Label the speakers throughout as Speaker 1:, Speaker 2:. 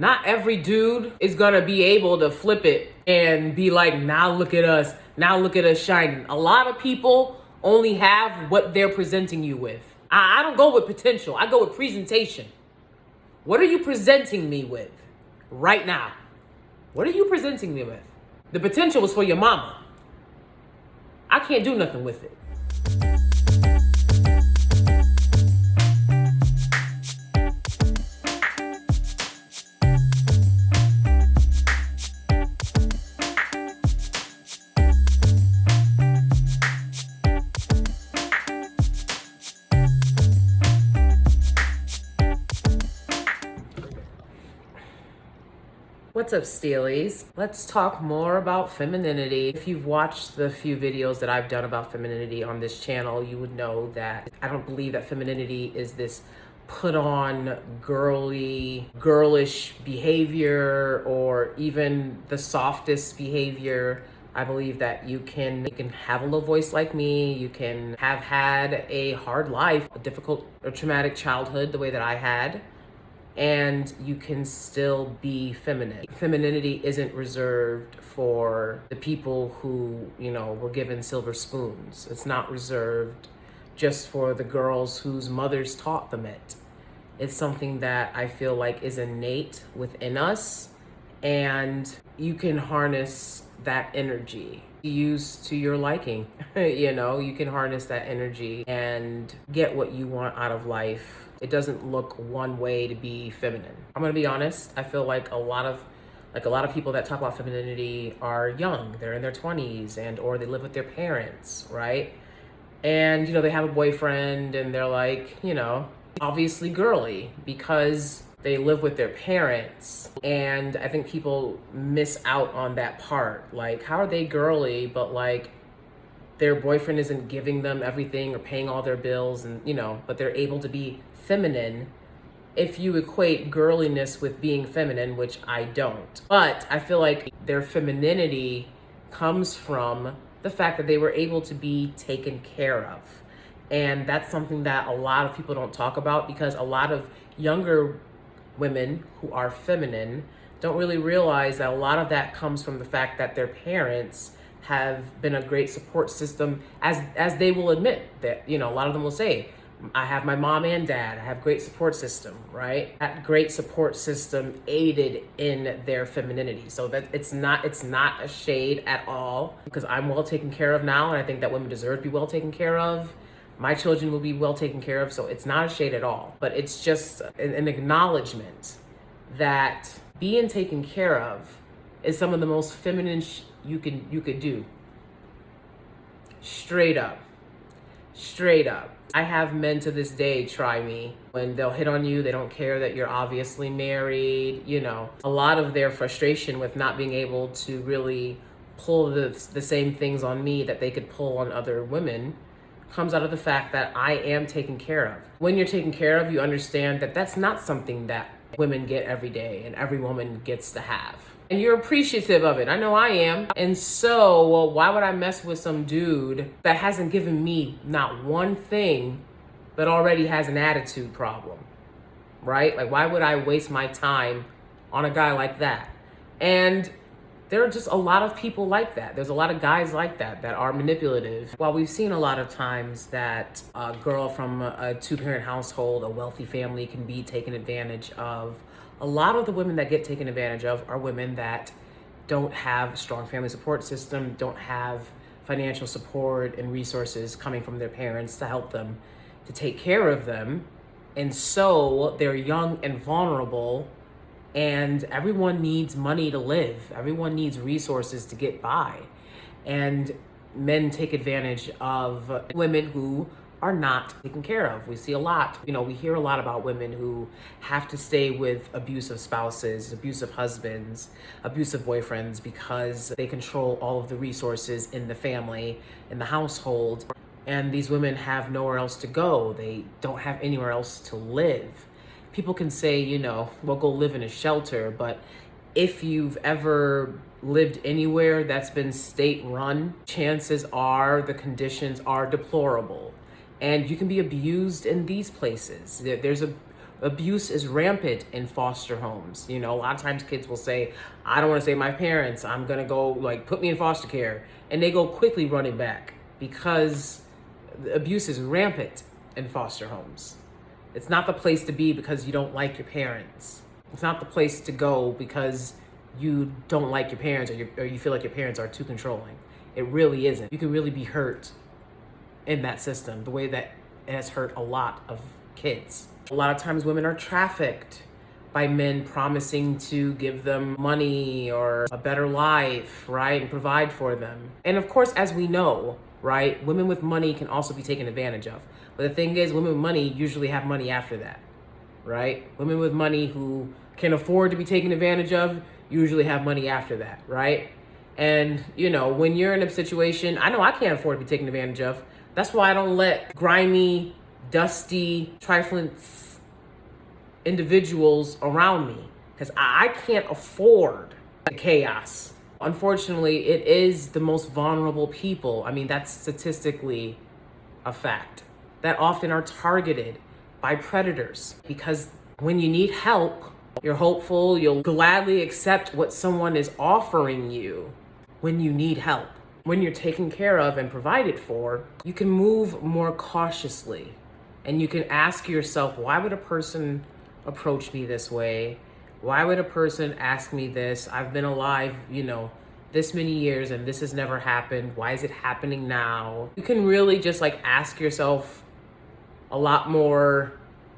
Speaker 1: Not every dude is gonna be able to flip it and be like, now look at us, shining. A lot of people only have what they're presenting you with. I don't go with potential, I go with presentation. What are you presenting me with right now? What are you presenting me with? The potential was for your mama. I can't do nothing with it. What's up, Steelies? Let's talk more about femininity. If you've watched the few videos that I've done about femininity on this channel, you would know that I don't believe that femininity is this put on girlish behavior or even the softest behavior. I believe that you can have a low voice like me, you can have had a hard life, a difficult or traumatic childhood the way that I had, and you can still be feminine. Femininity isn't reserved for the people who, were given silver spoons. It's not reserved just for the girls whose mothers taught them it. It's something that I feel like is innate within us, and you can harness that energy used to your liking. You can harness that energy and get what you want out of life. It doesn't look one way to be feminine. I'm gonna be honest, I feel like a lot of people that talk about femininity are young. They're in their 20s or they live with their parents, right? And they have a boyfriend and they're like, obviously girly because they live with their parents. And I think people miss out on that part. Like, how are they girly, but like their boyfriend isn't giving them everything or paying all their bills and, but they're able to be feminine if you equate girliness with being feminine, which I don't. But I feel like their femininity comes from the fact that they were able to be taken care of. And that's something that a lot of people don't talk about because a lot of younger women who are feminine don't really realize that a lot of that comes from the fact that their parents have been a great support system, as they will admit that, a lot of them will say, I have my mom and dad, I have great support system, right? That great support system aided in their femininity. So that it's not a shade at all, because I'm well taken care of now, and I think that women deserve to be well taken care of. My children will be well taken care of, so it's not a shade at all. But it's just an acknowledgement that being taken care of is some of the most feminine you could do. Straight up. I have men to this day try me. When they'll hit on you, they don't care that you're obviously married. A lot of their frustration with not being able to really pull the same things on me that they could pull on other women comes out of the fact that I am taken care of. When you're taken care of, you understand that that's not something that women get every day and every woman gets to have. And you're appreciative of it. I know I am. And so, why would I mess with some dude that hasn't given me not one thing, but already has an attitude problem, right? Like, why would I waste my time on a guy like that? And there are just a lot of people like that. There's a lot of guys like that are manipulative. While we've seen a lot of times that a girl from a two-parent household, a wealthy family can be taken advantage of, a lot of the women that get taken advantage of are women that don't have a strong family support system, don't have financial support and resources coming from their parents to help them, to take care of them. And so they're young and vulnerable, and everyone needs money to live. Everyone needs resources to get by. And men take advantage of women who are not taken care of. We see a lot, we hear a lot about women who have to stay with abusive spouses, abusive husbands, abusive boyfriends because they control all of the resources in the family, in the household. And these women have nowhere else to go. They don't have anywhere else to live. People can say, well, go live in a shelter, but if you've ever lived anywhere that's been state run, chances are the conditions are deplorable. And you can be abused in these places. There's a Abuse is rampant in foster homes. You know, a lot of times kids will say, I don't want to say my parents, I'm going to go like put me in foster care. And they go quickly running back because abuse is rampant in foster homes. It's not the place to be because you don't like your parents. It's not the place to go because you don't like your parents or you feel like your parents are too controlling. It really isn't. You can really be hurt in that system the way that it has hurt a lot of kids. A lot of times women are trafficked by men promising to give them money or a better life, right? And provide for them. And of course, as we know, right, women with money can also be taken advantage of. But the thing is, women with money usually have money after that, right? Women with money who can afford to be taken advantage of usually have money after that, right? And, you know, when you're in a situation, I know I can't afford to be taken advantage of. That's why I don't let grimy, dusty, trifling individuals around me, because I can't afford the chaos. Unfortunately, it is the most vulnerable people. I mean, that's statistically a fact, that often are targeted by predators, because when you need help, you're hopeful, you'll gladly accept what someone is offering you when you need help. When you're taken care of and provided for, you can move more cautiously and you can ask yourself, why would a person approach me this way? Why would a person ask me this? I've been alive, you know, this many years and this has never happened. Why is it happening now? You can really just like ask yourself a lot more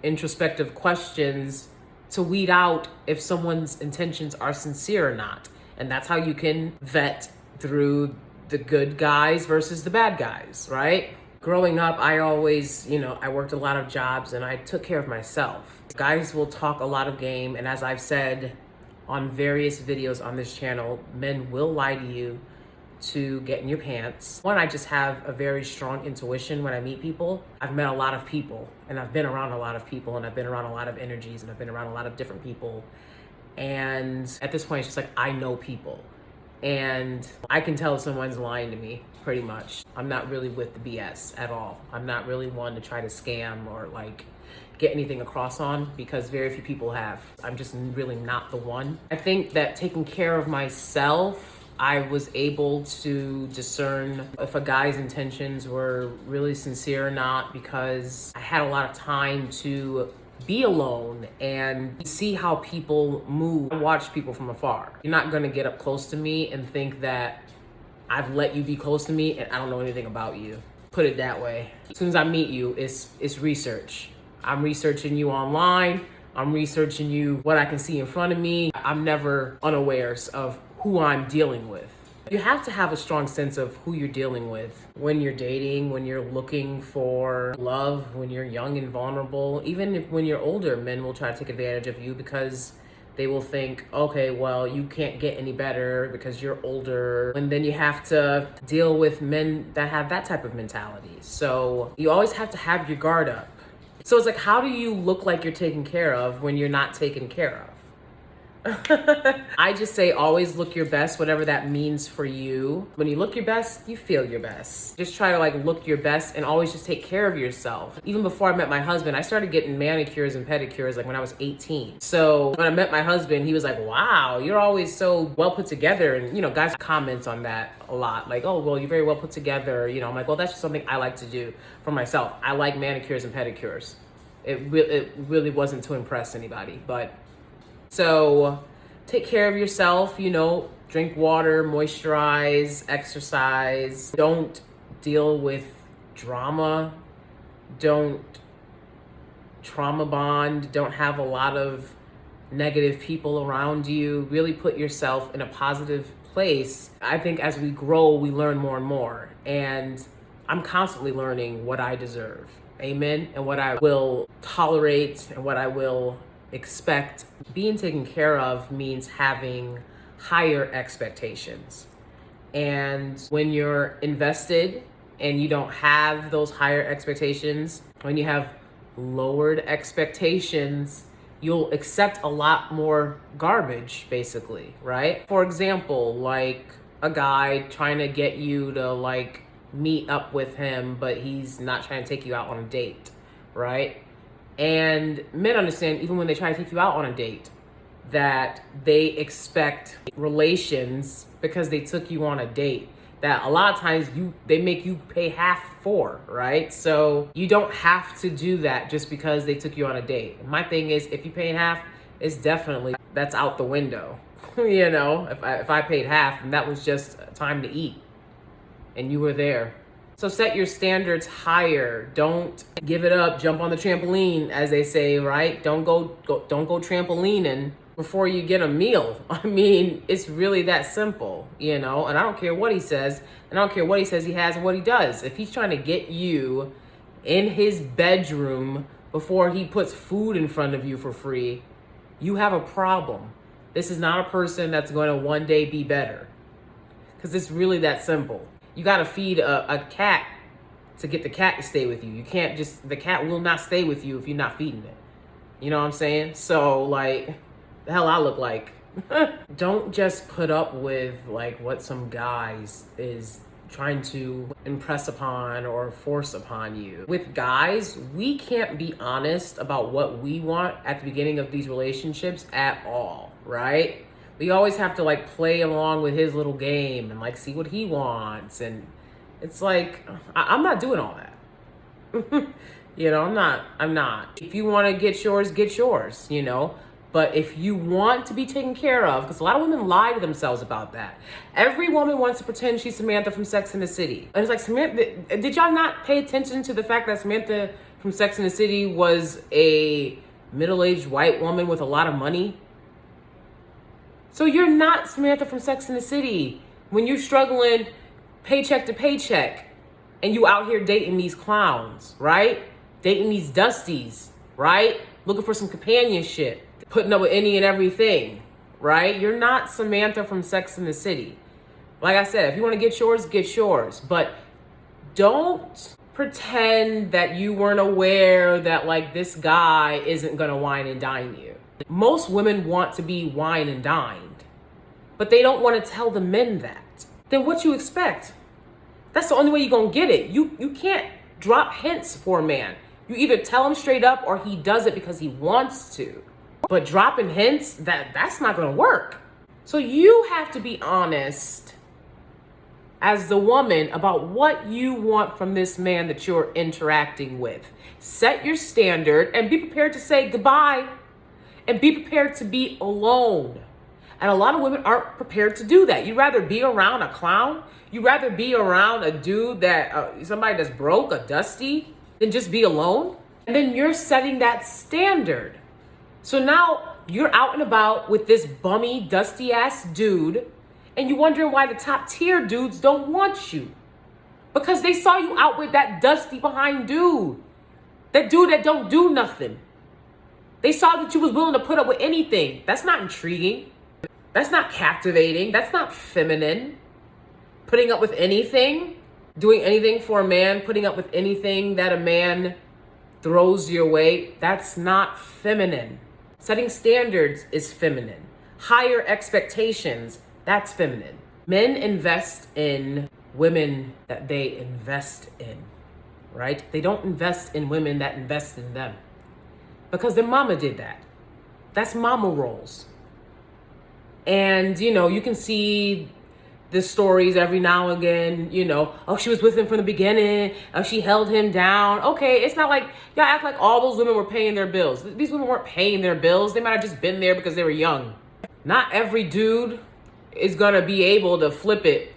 Speaker 1: introspective questions to weed out if someone's intentions are sincere or not. And that's how you can vet through the good guys versus the bad guys, right? Growing up, I always, you know, I worked a lot of jobs and I took care of myself. Guys will talk a lot of game, and as I've said on various videos on this channel, men will lie to you to get in your pants. One, I just have a very strong intuition when I meet people. I've met a lot of people, and I've been around a lot of people, and I've been around a lot of energies, and I've been around a lot of different people. And at this point, it's just like, I know people. And I can tell if someone's lying to me, pretty much. I'm not really with the BS at all. I'm not really one to try to scam or like get anything across on, because very few people have. I'm just really not the one. I think that taking care of myself, I was able to discern if a guy's intentions were really sincere or not, because I had a lot of time to be alone and see how people move. I watch people from afar. You're not gonna get up close to me and think that I've let you be close to me and I don't know anything about you. Put it that way. As soon as I meet you, it's research. I'm researching you online. I'm researching you, what I can see in front of me. I'm never unawares of who I'm dealing with. You have to have a strong sense of who you're dealing with when you're dating, when you're looking for love, when you're young and vulnerable. Even if when you're older, men will try to take advantage of you because they will think, okay, well, you can't get any better because you're older. And then you have to deal with men that have that type of mentality. So you always have to have your guard up. So it's like, how do you look like you're taken care of when you're not taken care of? I just say always look your best, whatever that means for you. When you look your best, you feel your best. Just try to like look your best and always just take care of yourself. Even before I met my husband, I started getting manicures and pedicures like when I was 18. So when I met my husband, he was like, wow, you're always so well put together. And you know, guys comment on that a lot. Like, oh, well, you're very well put together. You know, I'm like, well, that's just something I like to do for myself. I like manicures and pedicures. It really wasn't to impress anybody, but so take care of yourself, you know, drink water, moisturize, exercise. Don't deal with drama. Don't trauma bond. Don't have a lot of negative people around you. Really put yourself in a positive place. I think as we grow, we learn more and more. And I'm constantly learning what I deserve. Amen. And what I will tolerate and what I will expect. Being taken care of means having higher expectations. And when you're invested and you don't have those higher expectations, when you have lowered expectations, you'll accept a lot more garbage, basically, right? For example, like a guy trying to get you to like meet up with him, but he's not trying to take you out on a date, right? And men understand, even when they try to take you out on a date, that they expect relations because they took you on a date that a lot of times they make you pay half for, right? So you don't have to do that just because they took you on a date. My thing is, if you pay half, it's definitely, that's out the window. You know, if I paid half and that was just time to eat and you were there. So set your standards higher. Don't give it up, jump on the trampoline, as they say, right? Don't go trampolining before you get a meal. I mean, it's really that simple, you know? And I don't care what he says, and I don't care what he says he has and what he does. If he's trying to get you in his bedroom before he puts food in front of you for free, you have a problem. This is not a person that's going to one day be better, because it's really that simple. You got to feed a cat to get the cat to stay with you. You can't the cat will not stay with you if you're not feeding it. You know what I'm saying? So like, the hell I look like. Don't just put up with like what some guys is trying to impress upon or force upon you. With guys, we can't be honest about what we want at the beginning of these relationships at all, right? We always have to like play along with his little game and like see what he wants. And it's like, I'm not doing all that. You know, I'm not. If you want to get yours, you know. But if you want to be taken care of, because a lot of women lie to themselves about that. Every woman wants to pretend she's Samantha from Sex and the City. And it's like, Samantha, did y'all not pay attention to the fact that Samantha from Sex and the City was a middle-aged white woman with a lot of money? So you're not Samantha from Sex and the City when you're struggling paycheck to paycheck and you out here dating these clowns, right? Dating these dusties, right? Looking for some companionship, putting up with any and everything, right? You're not Samantha from Sex and the City. Like I said, if you want to get yours, but don't pretend that you weren't aware that like this guy isn't going to wine and dine you. Most women want to be wine and dined, but they don't want to tell the men that. Then what you expect? That's the only way you're going to get it. You can't drop hints for a man. You either tell him straight up or he does it because he wants to. But dropping hints, that's not going to work. So you have to be honest as the woman about what you want from this man that you're interacting with. Set your standard and be prepared to say goodbye. And be prepared to be alone. And a lot of women aren't prepared to do that. You'd rather be around a clown. You'd rather be around a dude that, somebody that's broke, a dusty, than just be alone. And then you're setting that standard. So now you're out and about with this bummy, dusty ass dude. And you're wondering why the top tier dudes don't want you. Because they saw you out with that dusty behind dude. That dude that don't do nothing. They saw that you was willing to put up with anything. That's not intriguing. That's not captivating. That's not feminine. Putting up with anything, doing anything for a man, putting up with anything that a man throws your way, that's not feminine. Setting standards is feminine. Higher expectations, that's feminine. Men invest in women that they invest in, right? They don't invest in women that invest in them. Because their mama did that. That's mama roles. And, you know, you can see the stories every now and again, you know, oh, she was with him from the beginning. Oh, she held him down. Okay, it's not like, y'all act like all those women were paying their bills. These women weren't paying their bills. They might have just been there because they were young. Not every dude is going to be able to flip it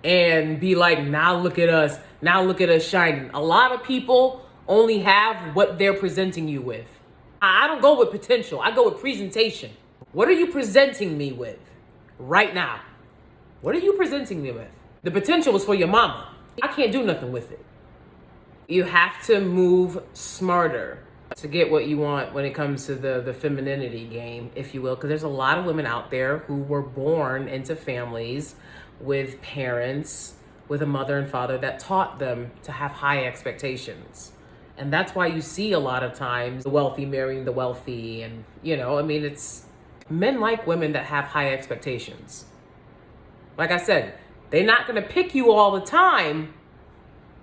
Speaker 1: and be like, now look at us. Now look at us shining. A lot of people only have what they're presenting you with. I don't go with potential. I go with presentation. What are you presenting me with right now? What are you presenting me with? The potential was for your mama. I can't do nothing with it. You have to move smarter to get what you want when it comes to the femininity game, if you will, because there's a lot of women out there who were born into families with parents, with a mother and father that taught them to have high expectations. And that's why you see a lot of times the wealthy marrying the wealthy. And, you know, I mean, it's men like women that have high expectations. Like I said, they're not going to pick you all the time,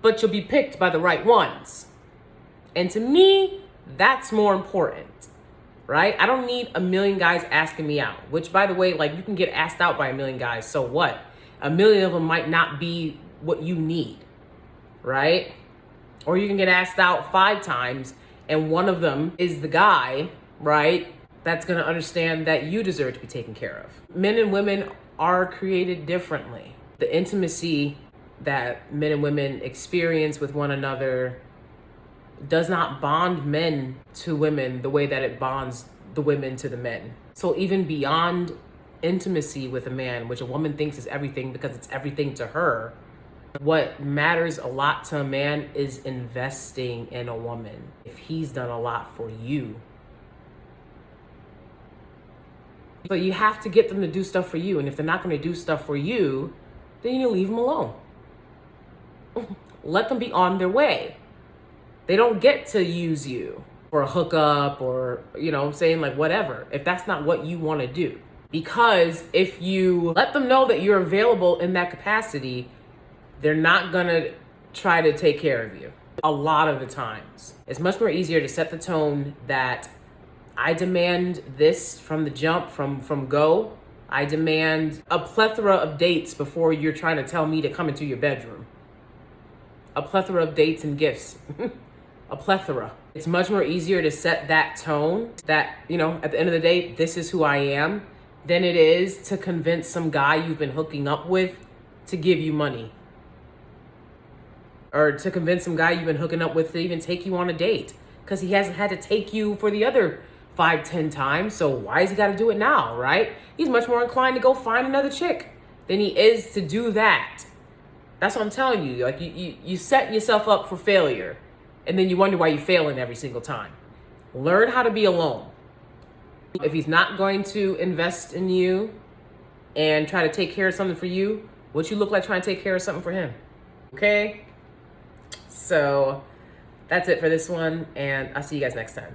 Speaker 1: but you'll be picked by the right ones. And to me, That's more important, right? I don't need a million guys asking me out, which, by the way, like, you can get asked out by a million guys. So what? A million of them might not be what you need, right? Or you can get asked out 5 times and one of them is the guy, right? That's going to understand that you deserve to be taken care of. Men and women are created differently. The intimacy that men and women experience with one another does not bond men to women the way that it bonds the women to the men. So even beyond intimacy with a man, which a woman thinks is everything because it's everything to her, what matters a lot to a man is investing in a woman. If he's done a lot for you. So you have to get them to do stuff for you. And if they're not going to do stuff for you, then you leave them alone. Let them be on their way. They don't get to use you for a hookup or, you know, saying like whatever, if that's not what you want to do. Because if you let them know that you're available in that capacity, they're not going to try to take care of you. A lot of the times, it's much more easier to set the tone that I demand this from the jump, from go. I demand a plethora of dates before you're trying to tell me to come into your bedroom. A plethora of dates and gifts. A plethora. It's much more easier to set that tone that, you know, at the end of the day, this is who I am, than it is to convince some guy you've been hooking up with to give you money. Or to convince some guy you've been hooking up with to even take you on a date. Because he hasn't had to take you for the other 5-10 times. So why has he got to do it now, right? He's much more inclined to go find another chick than he is to do that. That's what I'm telling you. Like you set yourself up for failure. And then you wonder why you're failing every single time. Learn how to be alone. If he's not going to invest in you and try to take care of something for you, what you look like trying to take care of something for him. Okay? So that's it for this one, and I'll see you guys next time.